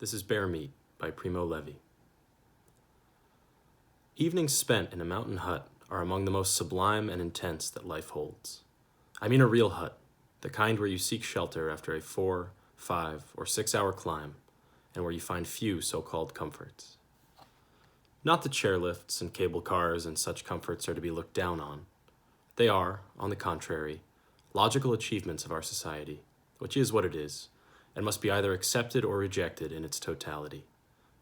This is Bear Meat by Primo Levi. Evenings spent in a mountain hut are among the most sublime and intense that life holds. I mean a real hut, the kind where you seek shelter after a 4, 5, or 6-hour climb, and where you find few so-called comforts. Not that chairlifts and cable cars and such comforts are to be looked down on. They are, on the contrary, logical achievements of our society, which is what it is, and must be either accepted or rejected in its totality,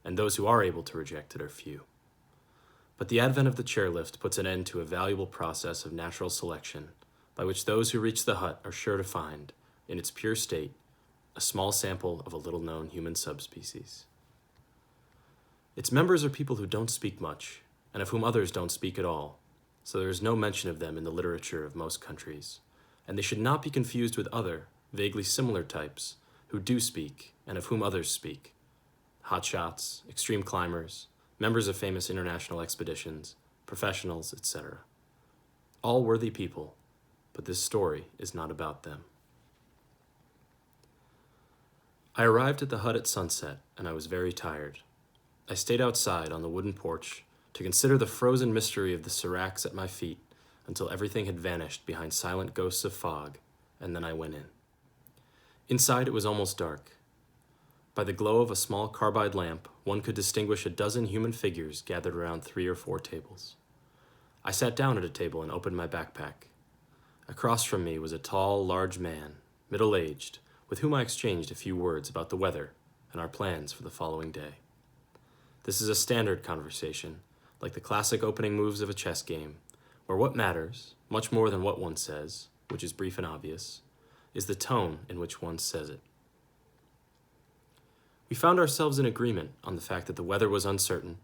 and those who are able to reject it are few. But the advent of the chairlift puts an end to a valuable process of natural selection by which those who reach the hut are sure to find, in its pure state, a small sample of a little-known human subspecies. Its members are people who don't speak much, and of whom others don't speak at all, so there is no mention of them in the literature of most countries, and they should not be confused with other, vaguely similar types who do speak and of whom others speak. Hotshots, extreme climbers, members of famous international expeditions, professionals, etc. All worthy people, but this story is not about them. I arrived at the hut at sunset, and I was very tired. I stayed outside on the wooden porch to consider the frozen mystery of the seracs at my feet until everything had vanished behind silent ghosts of fog, and then I went in. Inside it was almost dark. By the glow of a small carbide lamp, one could distinguish a dozen human figures gathered around 3 or 4 tables. I sat down at a table and opened my backpack. Across from me was a tall, large man, middle-aged, with whom I exchanged a few words about the weather and our plans for the following day. This is a standard conversation, like the classic opening moves of a chess game, where what matters, much more than what one says, which is brief and obvious, is the tone in which one says it. We found ourselves in agreement on the fact that the weather was uncertain.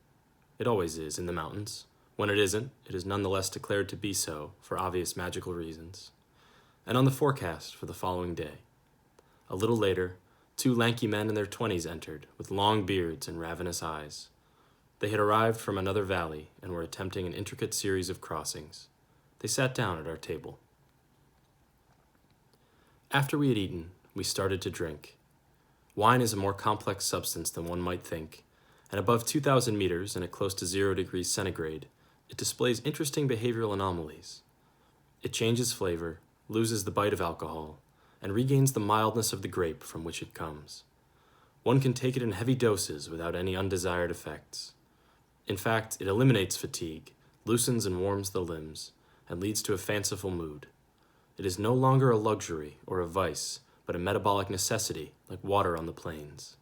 It always is in the mountains. When it isn't, it is nonetheless declared to be so for obvious magical reasons. And on the forecast for the following day. A little later, 2 lanky men in their 20s entered, with long beards and ravenous eyes. They had arrived from another valley and were attempting an intricate series of crossings. They sat down at our table. After we had eaten, we started to drink. Wine is a more complex substance than one might think, and above 2,000 meters and at close to 0 degrees centigrade, it displays interesting behavioral anomalies. It changes flavor, loses the bite of alcohol, and regains the mildness of the grape from which it comes. One can take it in heavy doses without any undesired effects. In fact, it eliminates fatigue, loosens and warms the limbs, and leads to a fanciful mood. It is no longer a luxury or a vice, but a metabolic necessity, like water on the plains.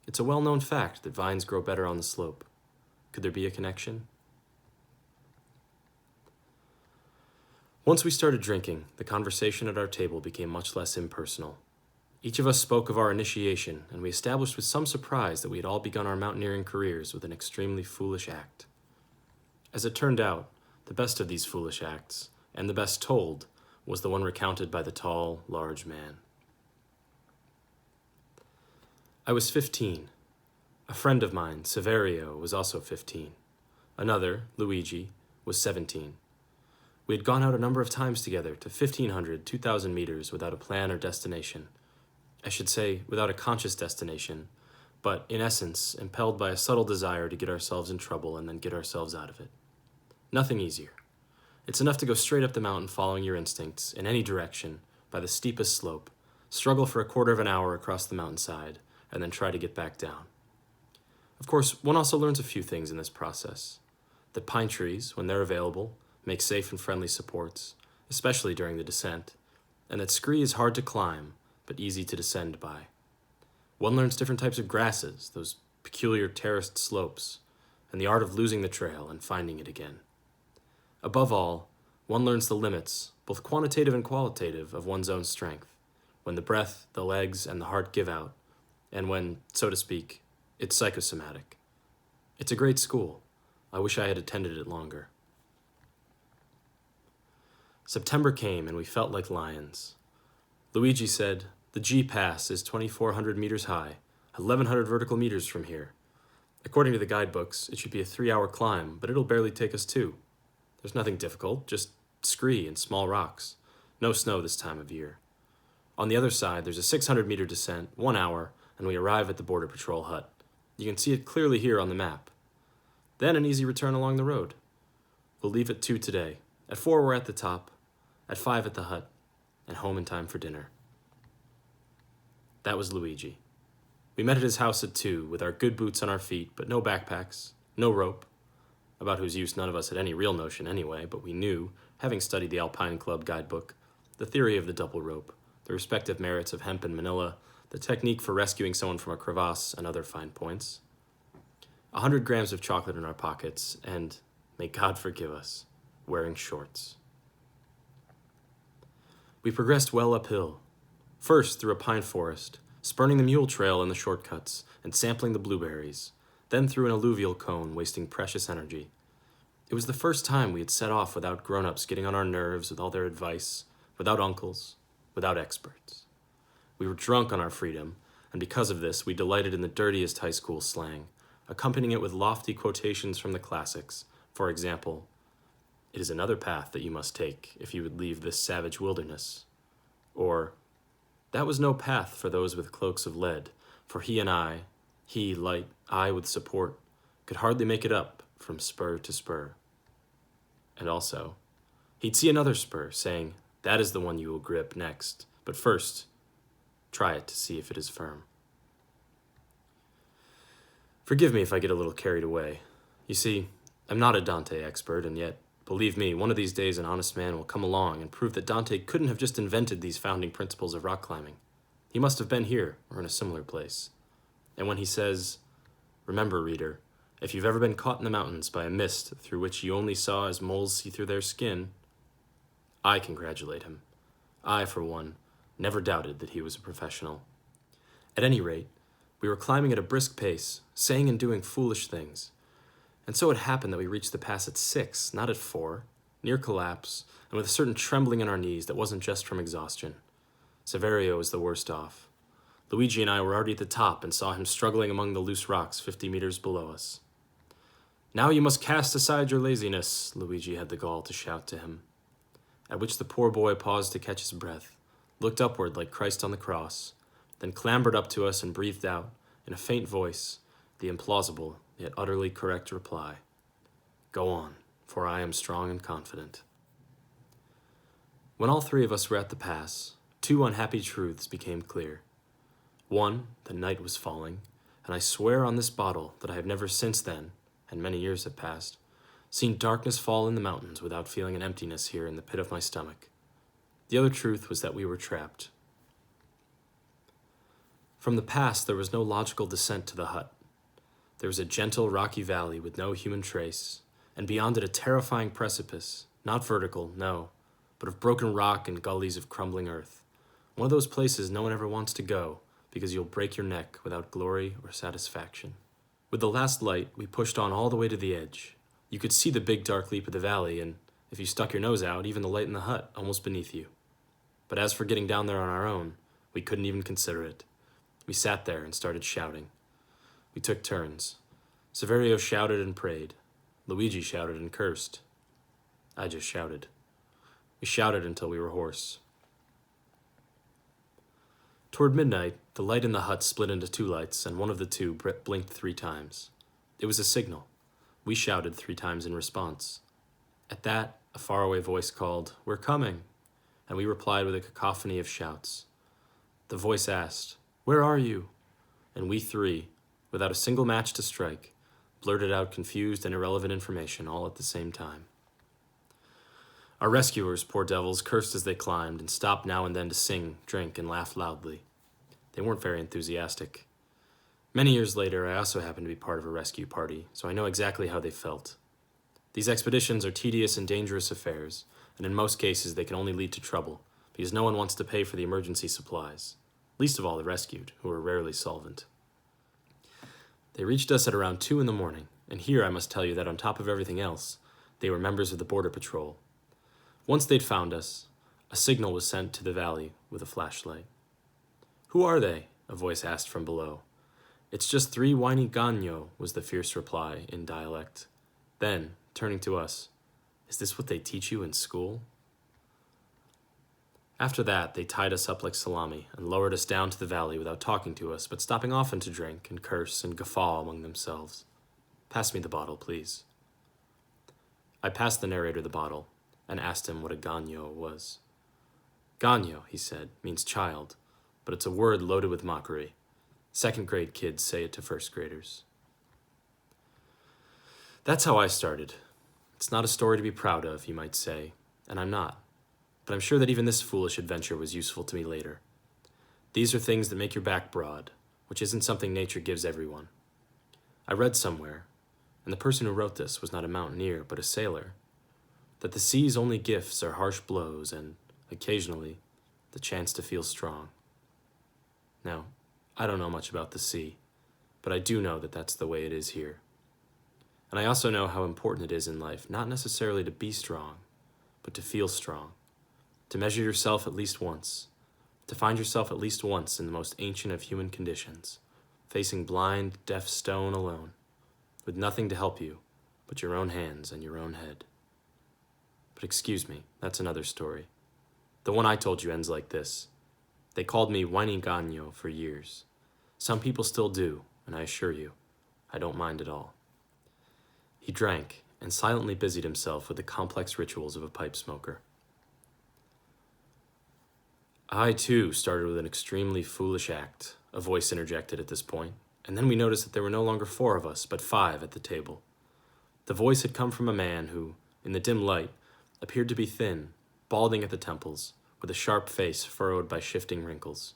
It's a well-known fact that vines grow better on the slope. Could there be a connection? Once we started drinking, the conversation at our table became much less impersonal. Each of us spoke of our initiation, and we established with some surprise that we had all begun our mountaineering careers with an extremely foolish act. As it turned out, the best of these foolish acts, and the best told, was the one recounted by the tall, large man. I was 15. A friend of mine, Severio, was also 15. Another, Luigi, was 17. We had gone out a number of times together to 1,500, 2,000 meters without a plan or destination. I should say, without a conscious destination, but in essence, impelled by a subtle desire to get ourselves in trouble and then get ourselves out of it. Nothing easier. It's enough to go straight up the mountain following your instincts, in any direction, by the steepest slope, struggle for a quarter of an hour across the mountainside, and then try to get back down. Of course, one also learns a few things in this process. That pine trees, when they're available, make safe and friendly supports, especially during the descent, and that scree is hard to climb, but easy to descend by. One learns different types of grasses, those peculiar terraced slopes, and the art of losing the trail and finding it again. Above all, one learns the limits, both quantitative and qualitative, of one's own strength, when the breath, the legs, and the heart give out, and when, so to speak, it's psychosomatic. It's a great school. I wish I had attended it longer. September came and we felt like lions. Luigi said, "The G Pass is 2,400 meters high, 1,100 vertical meters from here. According to the guidebooks, it should be a 3-hour climb, but it'll barely take us 2. There's nothing difficult, just scree and small rocks. No snow this time of year. On the other side, there's a 600-meter descent, 1 hour, and we arrive at the Border Patrol hut. You can see it clearly here on the map. Then an easy return along the road. We'll leave at 2 today. At 4 we're at the top, at 5 at the hut, and home in time for dinner. That was Luigi. We met at his house at 2, with our good boots on our feet, but no backpacks, no rope, about whose use none of us had any real notion anyway, but we knew, having studied the Alpine Club guidebook, the theory of the double rope, the respective merits of hemp and manila, the technique for rescuing someone from a crevasse, and other fine points. 100 grams of chocolate in our pockets, and, may God forgive us, wearing shorts. We progressed well uphill, first through a pine forest, spurning the mule trail in the shortcuts, and sampling the blueberries, then through an alluvial cone, wasting precious energy. It was the first time we had set off without grown-ups getting on our nerves with all their advice, without uncles, without experts. We were drunk on our freedom, and because of this, we delighted in the dirtiest high school slang, accompanying it with lofty quotations from the classics. For example, "It is another path that you must take if you would leave this savage wilderness." Or, "That was no path for those with cloaks of lead, for he and I, he light, I with support, could hardly make it up from spur to spur." And also, he'd see another spur, saying, "That is the one you will grip next, but first, try it to see if it is firm." Forgive me if I get a little carried away. You see, I'm not a Dante expert, and yet, believe me, one of these days an honest man will come along and prove that Dante couldn't have just invented these founding principles of rock climbing. He must have been here, or in a similar place. And when he says, "Remember, reader, if you've ever been caught in the mountains by a mist through which you only saw as moles see through their skin," I congratulate him. I, for one, never doubted that he was a professional. At any rate, we were climbing at a brisk pace, saying and doing foolish things. And so it happened that we reached the pass at 6, not at 4, near collapse, and with a certain trembling in our knees that wasn't just from exhaustion. Saverio was the worst off. Luigi and I were already at the top and saw him struggling among the loose rocks 50 meters below us. "Now you must cast aside your laziness," Luigi had the gall to shout to him. At which the poor boy paused to catch his breath, looked upward like Christ on the cross, then clambered up to us and breathed out, in a faint voice, the implausible yet utterly correct reply, "Go on, for I am strong and confident." When all 3 of us were at the pass, 2 unhappy truths became clear. One, that night was falling, and I swear on this bottle that I have never since then, and many years have passed, seen darkness fall in the mountains without feeling an emptiness here in the pit of my stomach. The other truth was that we were trapped. From the pass there was no logical descent to the hut. There was a gentle rocky valley with no human trace, and beyond it a terrifying precipice, not vertical, no, but of broken rock and gullies of crumbling earth. One of those places no one ever wants to go, because you'll break your neck without glory or satisfaction. With the last light, we pushed on all the way to the edge. You could see the big dark leap of the valley, and if you stuck your nose out, even the light in the hut almost beneath you. But as for getting down there on our own, we couldn't even consider it. We sat there and started shouting. We took turns. Saverio shouted and prayed. Luigi shouted and cursed. I just shouted. We shouted until we were hoarse. Toward midnight, the light in the hut split into 2 lights, and one of the 2 blinked 3 times. It was a signal. We shouted 3 times in response. At that, a faraway voice called, "We're coming," and we replied with a cacophony of shouts. The voice asked, "Where are you?" And we 3, without a single match to strike, blurted out confused and irrelevant information all at the same time. Our rescuers, poor devils, cursed as they climbed and stopped now and then to sing, drink, and laugh loudly. They weren't very enthusiastic. Many years later, I also happened to be part of a rescue party, so I know exactly how they felt. These expeditions are tedious and dangerous affairs, and in most cases they can only lead to trouble, because no one wants to pay for the emergency supplies, least of all the rescued, who are rarely solvent. They reached us at around 2 in the morning, and here I must tell you that on top of everything else, they were members of the Border Patrol. Once they'd found us, a signal was sent to the valley with a flashlight. "Who are they?" a voice asked from below. "It's just 3 whiny gagno," was the fierce reply in dialect. Then, turning to us, "Is this what they teach you in school?" After that, they tied us up like salami and lowered us down to the valley without talking to us, but stopping often to drink and curse and guffaw among themselves. Pass me the bottle, please. I passed the narrator the bottle and asked him what a gagno was. Gagno, he said, means child, but it's a word loaded with mockery. Second-grade kids say it to first graders. That's how I started. It's not a story to be proud of, you might say, and I'm not. But I'm sure that even this foolish adventure was useful to me later. These are things that make your back broad, which isn't something nature gives everyone. I read somewhere, and the person who wrote this was not a mountaineer, but a sailor, that the sea's only gifts are harsh blows and, occasionally, the chance to feel strong. Now, I don't know much about the sea, but I do know that that's the way it is here. And I also know how important it is in life, not necessarily to be strong, but to feel strong, to measure yourself at least once, to find yourself at least once in the most ancient of human conditions, facing blind, deaf stone alone, with nothing to help you but your own hands and your own head. But excuse me, that's another story. The one I told you ends like this. They called me Whiny Gagno for years. Some people still do, and I assure you, I don't mind at all. He drank and silently busied himself with the complex rituals of a pipe smoker. I, too, started with an extremely foolish act, a voice interjected at this point, and then we noticed that there were no longer 4 of us, but 5 at the table. The voice had come from a man who, in the dim light, appeared to be thin, balding at the temples, with a sharp face furrowed by shifting wrinkles.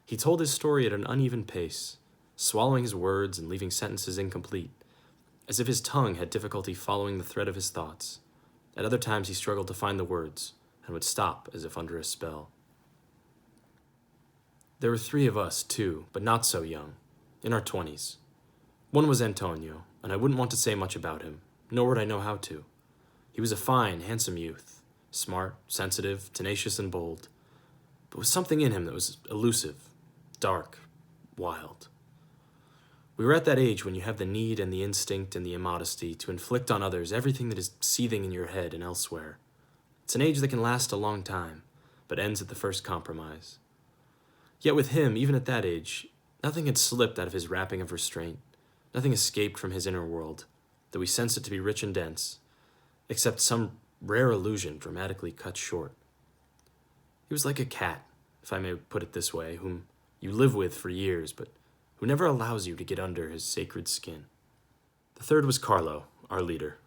He told his story at an uneven pace, swallowing his words and leaving sentences incomplete, as if his tongue had difficulty following the thread of his thoughts. At other times he struggled to find the words, and would stop as if under a spell. There were 3 of us, too, but not so young, in our 20s. One was Antonio, and I wouldn't want to say much about him, nor would I know how to. He was a fine, handsome youth, smart, sensitive, tenacious, and bold, but with something in him that was elusive, dark, wild. We were at that age when you have the need and the instinct and the immodesty to inflict on others everything that is seething in your head and elsewhere. It's an age that can last a long time, but ends at the first compromise. Yet with him, even at that age, nothing had slipped out of his wrapping of restraint, nothing escaped from his inner world, though we sensed it to be rich and dense, except some rare illusion dramatically cut short. He was like a cat, if I may put it this way, whom you live with for years, but who never allows you to get under his sacred skin. The third was Carlo, our leader.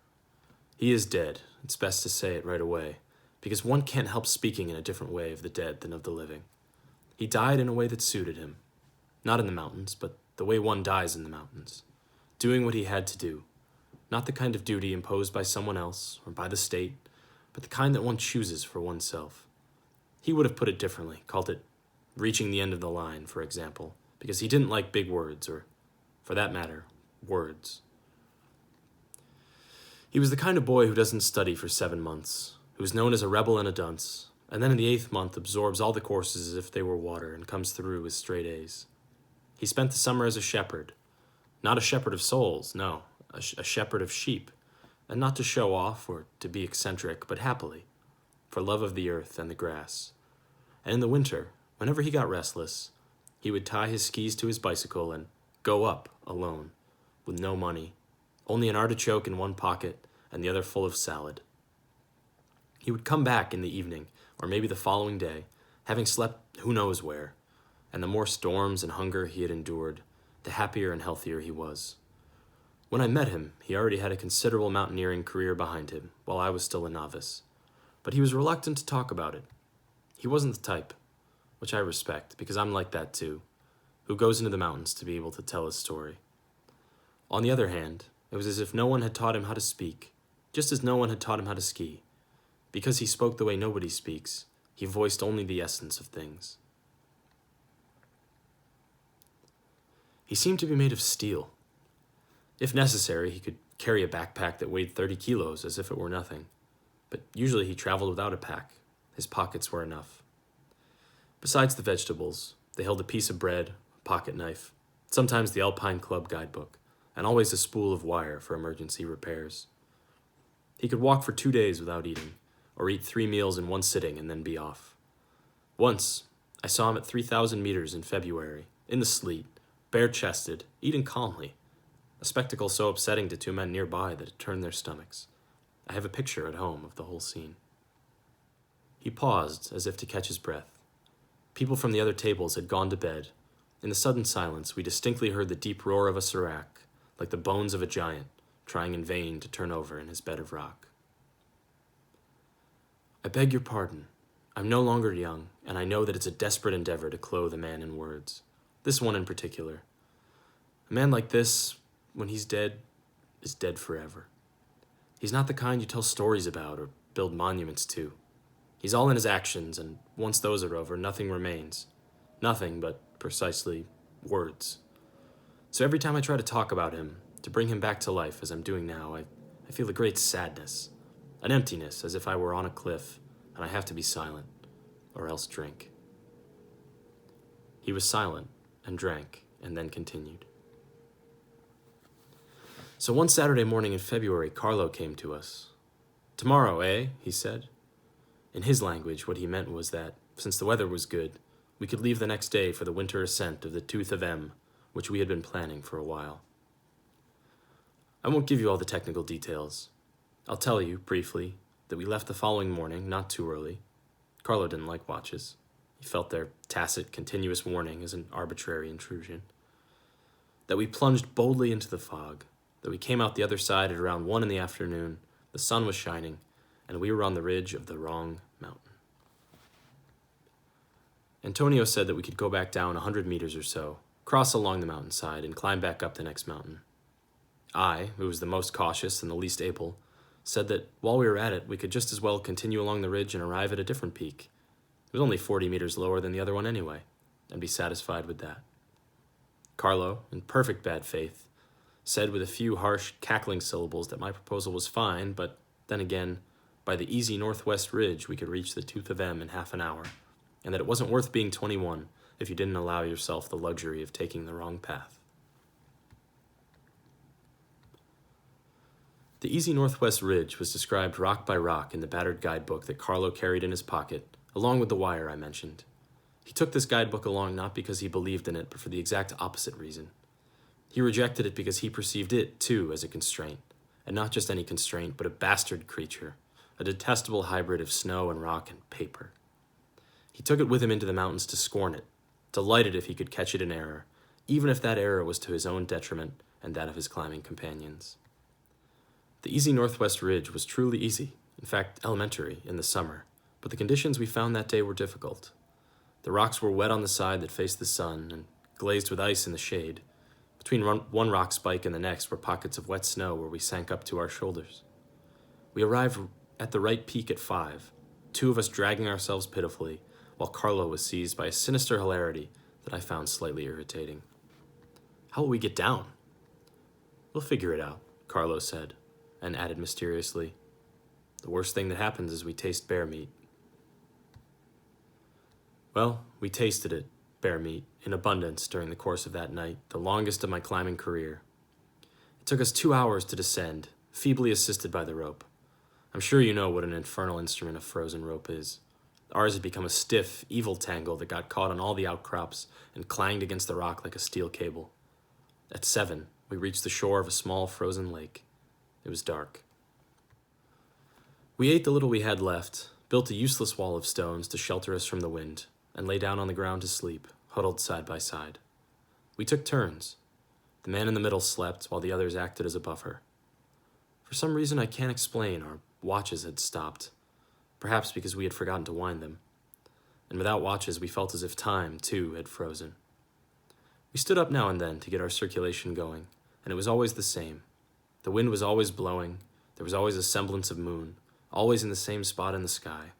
He is dead, it's best to say it right away, because one can't help speaking in a different way of the dead than of the living. He died in a way that suited him, not in the mountains, but the way one dies in the mountains, doing what he had to do, not the kind of duty imposed by someone else or by the state, but the kind that one chooses for oneself. He would have put it differently, called it reaching the end of the line, for example, because he didn't like big words, or, for that matter, words. He was the kind of boy who doesn't study for 7 months, who is known as a rebel and a dunce, and then in the 8th month absorbs all the courses as if they were water and comes through with straight A's. He spent the summer as a shepherd. Not a shepherd of souls, no, a shepherd of sheep, and not to show off or to be eccentric, but happily, for love of the earth and the grass. And in the winter, whenever he got restless, he would tie his skis to his bicycle and go up alone, with no money, only an artichoke in one pocket and the other full of salad. He would come back in the evening, or maybe the following day, having slept who knows where, and the more storms and hunger he had endured, the happier and healthier he was. When I met him, he already had a considerable mountaineering career behind him, while I was still a novice, but he was reluctant to talk about it. He wasn't the type, which I respect, because I'm like that too, who goes into the mountains to be able to tell his story. On the other hand, it was as if no one had taught him how to speak, just as no one had taught him how to ski. Because he spoke the way nobody speaks, he voiced only the essence of things. He seemed to be made of steel. If necessary, he could carry a backpack that weighed 30 kilos as if it were nothing, but usually he traveled without a pack. His pockets were enough. Besides the vegetables, they held a piece of bread, a pocket knife, sometimes the Alpine Club guidebook, and always a spool of wire for emergency repairs. He could walk for 2 days without eating, or eat 3 meals in one sitting and then be off. Once, I saw him at 3,000 meters in February, in the sleet, bare-chested, eating calmly, a spectacle so upsetting to two men nearby that it turned their stomachs. I have a picture at home of the whole scene. He paused, as if to catch his breath. People from the other tables had gone to bed. In the sudden silence, we distinctly heard the deep roar of a serac, like the bones of a giant, trying in vain to turn over in his bed of rock. I beg your pardon. I'm no longer young, and I know that it's a desperate endeavor to clothe a man in words. This one in particular. A man like this, when he's dead, is dead forever. He's not the kind you tell stories about or build monuments to. He's all in his actions, and once those are over, nothing remains. Nothing but, precisely, words. So every time I try to talk about him, to bring him back to life as I'm doing now, I feel a great sadness, an emptiness, as if I were on a cliff, and I have to be silent, or else drink. He was silent, and drank, and then continued. So one Saturday morning in February, Carlo came to us. "Tomorrow, eh?" he said. In his language, what he meant was that, since the weather was good, we could leave the next day for the winter ascent of the Tooth of M, which we had been planning for a while. I won't give you all the technical details. I'll tell you, briefly, that we left the following morning, not too early. Carlo didn't like watches. He felt their tacit, continuous warning as an arbitrary intrusion. That we plunged boldly into the fog, that we came out the other side at around 1 in the afternoon, the sun was shining, and we were on the ridge of the wrong mountain. Antonio said that we could go back down 100 meters or so, cross along the mountainside, and climb back up the next mountain. I, who was the most cautious and the least able, said that while we were at it, we could just as well continue along the ridge and arrive at a different peak. It was only 40 meters lower than the other one anyway, and be satisfied with that. Carlo, in perfect bad faith, said with a few harsh, cackling syllables that my proposal was fine, but then again, by the easy northwest ridge we could reach the Tooth of M in half an hour, and that it wasn't worth being 21 if you didn't allow yourself the luxury of taking the wrong path. The easy northwest ridge was described rock by rock in the battered guidebook that Carlo carried in his pocket, along with the wire I mentioned. He took this guidebook along not because he believed in it, but for the exact opposite reason. He rejected it because he perceived it, too, as a constraint, and not just any constraint, but a bastard creature, a detestable hybrid of snow and rock and paper. He took it with him into the mountains to scorn it, delighted if he could catch it in error, even if that error was to his own detriment and that of his climbing companions. The easy northwest ridge was truly easy, in fact elementary, in the summer, but the conditions we found that day were difficult. The rocks were wet on the side that faced the sun and glazed with ice in the shade. Between one rock spike and the next were pockets of wet snow where we sank up to our shoulders. We arrived at the right peak at 5, 2 of us dragging ourselves pitifully, while Carlo was seized by a sinister hilarity that I found slightly irritating. "How will we get down?" "We'll figure it out," Carlo said, and added mysteriously, "The worst thing that happens is we taste bear meat." Well, we tasted it, bear meat, in abundance during the course of that night, the longest of my climbing career. It took us 2 hours to descend, feebly assisted by the rope. I'm sure you know what an infernal instrument a frozen rope is. Ours had become a stiff, evil tangle that got caught on all the outcrops and clanged against the rock like a steel cable. At 7, we reached the shore of a small frozen lake. It was dark. We ate the little we had left, built a useless wall of stones to shelter us from the wind, and lay down on the ground to sleep, huddled side by side. We took turns. The man in the middle slept, while the others acted as a buffer. For some reason I can't explain, our watches had stopped, perhaps because we had forgotten to wind them. And without watches, we felt as if time, too, had frozen. We stood up now and then to get our circulation going, and it was always the same. The wind was always blowing, there was always a semblance of moon, always in the same spot in the sky,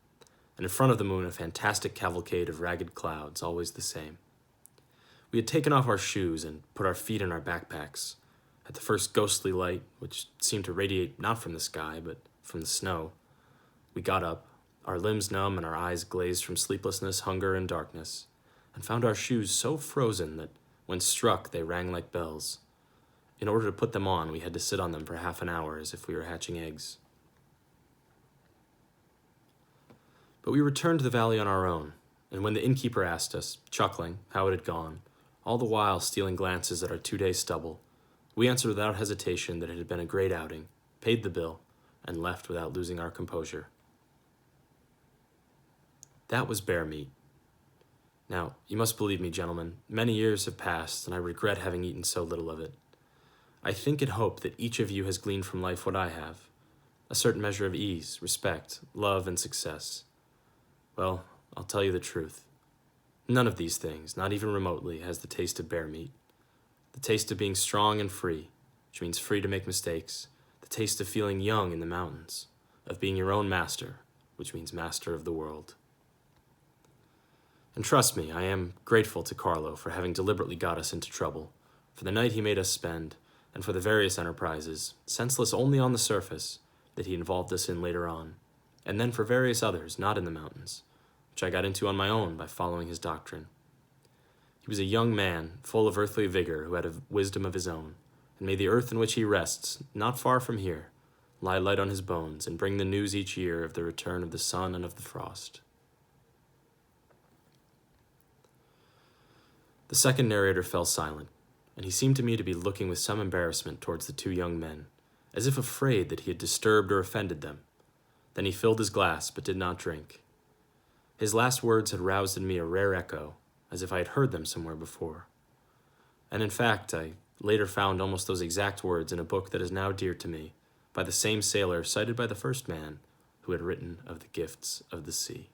and in front of the moon a fantastic cavalcade of ragged clouds, always the same. We had taken off our shoes and put our feet in our backpacks. At the first ghostly light, which seemed to radiate not from the sky, but from the snow, we got up, our limbs numb and our eyes glazed from sleeplessness, hunger, and darkness, and found our shoes so frozen that, when struck, they rang like bells. In order to put them on, we had to sit on them for half an hour as if we were hatching eggs. But we returned to the valley on our own, and when the innkeeper asked us, chuckling, how it had gone, all the while stealing glances at our 2-day stubble, we answered without hesitation that it had been a great outing, paid the bill, and left without losing our composure. That was bear meat. Now, you must believe me, gentlemen, many years have passed, and I regret having eaten so little of it. I think and hope that each of you has gleaned from life what I have, a certain measure of ease, respect, love, and success. Well, I'll tell you the truth. None of these things, not even remotely, has the taste of bear meat. The taste of being strong and free, which means free to make mistakes. The taste of feeling young in the mountains, of being your own master, which means master of the world. And trust me, I am grateful to Carlo for having deliberately got us into trouble, for the night he made us spend, and for the various enterprises, senseless only on the surface, that he involved us in later on, and then for various others not in the mountains, which I got into on my own by following his doctrine. He was a young man, full of earthly vigor, who had a wisdom of his own, and may the earth in which he rests, not far from here, lie light on his bones, and bring the news each year of the return of the sun and of the frost. The second narrator fell silent, and he seemed to me to be looking with some embarrassment towards the 2 young men, as if afraid that he had disturbed or offended them. Then he filled his glass, but did not drink. His last words had roused in me a rare echo, as if I had heard them somewhere before. And in fact, I later found almost those exact words in a book that is now dear to me, by the same sailor cited by the first man who had written of the gifts of the sea.